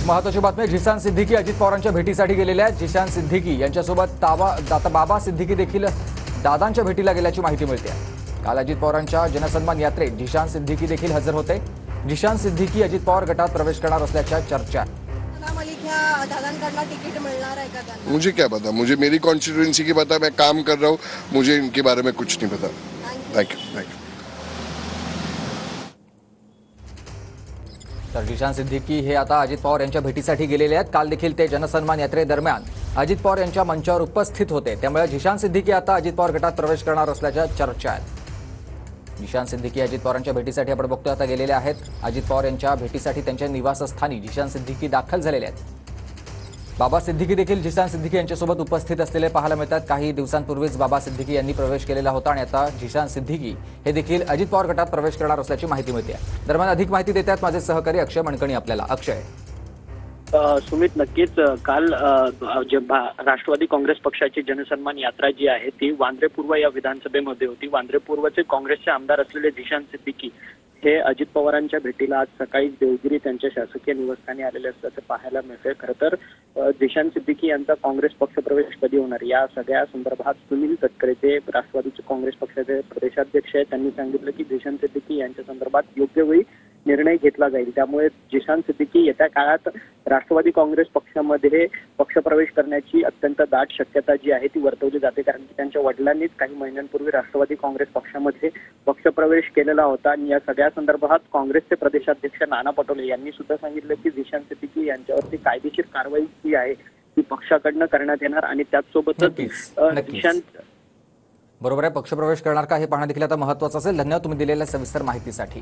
महत्त्वाची बातमी, झिशान सिद्दीकी अजित पवारांच्या भेटीसाठी गेलेले आहेत। झिशान सिद्दीकी यांच्यासोबत बाबा सिद्दीकी देखील दादांच्या भेटीला गेल्याची माहिती मिळते। काल अजित पवारांच्या जनसन्मान यात्रेत झिशान सिद्दीकी देखील हजर होते। झिशान सिद्दीकी अजित पवार गटात प्रवेश करणार असल्याच्या चर्चा। मुझे क्या पता, मुझे मेरी कॉन्स्टिट्यूएंसी की पता, मैं काम कर रहा हूँ, मुझे इनके बारे में कुछ नहीं पता। Thank you. तर झिशान सिद्दीकी हे आता अजित पवार यांच्या भेटीसाठी गेलेले आहेत। काल देखील ते जनसन्मान यात्रेदरम्यान अजित पवार यांच्या मंचावर उपस्थित होते। त्यामुळे झिशान सिद्दीकी आता अजित पवार गटात प्रवेश करणार असल्याच्या चर्चा आहेत। झिशान सिद्दीकी अजित पवारांच्या भेटीसाठी आपण बघतोय आता गेलेले आहेत। अजित पवार यांच्या भेटीसाठी त्यांच्या निवासस्थानी झिशान सिद्दीकी दाखल झालेले आहेत। बाबा सिद्दीकी देखील झिशान सिद्दीकी यांच्यासोबत उपस्थित असलेले पाहायला मिळतात। काही दिवसांपूर्वीच बाबा सिद्दीकी यांनी प्रवेश केलेला होता आणि आता झिशान सिद्दीकी हे देखील अजित पवार गटात प्रवेश करणार असल्याची माहिती मिळते। दरम्यान अधिक माहिती देतात माझे सहकारी अक्षय मणकणी आपल्याला। अक्षय, सुमित, नक्कीच काल राष्ट्रवादी काँग्रेस पक्षाची जनसन्मान यात्रा जी आहे ती वांद्रे पूर्व या विधानसभेमध्ये होती। वांद्रे पूर्वचे काँग्रेसचे आमदार असलेले झिशान सिद्दीकी हे अजित पवारांच्या भेटीला आज सकाळी देवगिरी त्यांच्या शासकीय निवासस्थानी आलेले असल्याचं पाहायला मिळतंय। खरं तर झिशान सिद्दीकी यांचा काँग्रेस पक्षप्रवेश कधी होणार या सगळ्या संदर्भात सुनील तटकरे ते राष्ट्रवादीचे काँग्रेस पक्षाचे प्रदेशाध्यक्ष आहेत, त्यांनी सांगितलं की झिशान सिद्दीकी यांच्या संदर्भात योग्य वेळी निर्णय घेतला जाईल। त्यामुळे झिशान सिद्दीकी येत्या काळात राष्ट्रवादी काँग्रेस पक्षामध्ये पक्षप्रवेश करण्याची अत्यंत दाट शक्यता जी आहे ती वर्तवली जाते, कारण की त्यांच्या वडिलांनीच काही महिन्यांपूर्वी राष्ट्रवादी काँग्रेस पक्षामध्ये पक्षप्रवेश केलेला होता। आणि या सगळ्या संदर्भात काँग्रेसचे प्रदेशाध्यक्ष नाना पटोले यांनी सुद्धा सांगितलं की झिशान सिद्दीकी यांच्यावरती कायदेशीर कारवाई जी आहे ती पक्षाकडनं करण्यात येणार आणि त्याचसोबतच झिशान बरोबर आहे, पक्षप्रवेश करणार का हे पाहणं देखील आता महत्त्वाचं असेल। धन्यवाद तुम्ही दिलेल्या सविस्तर माहितीसाठी।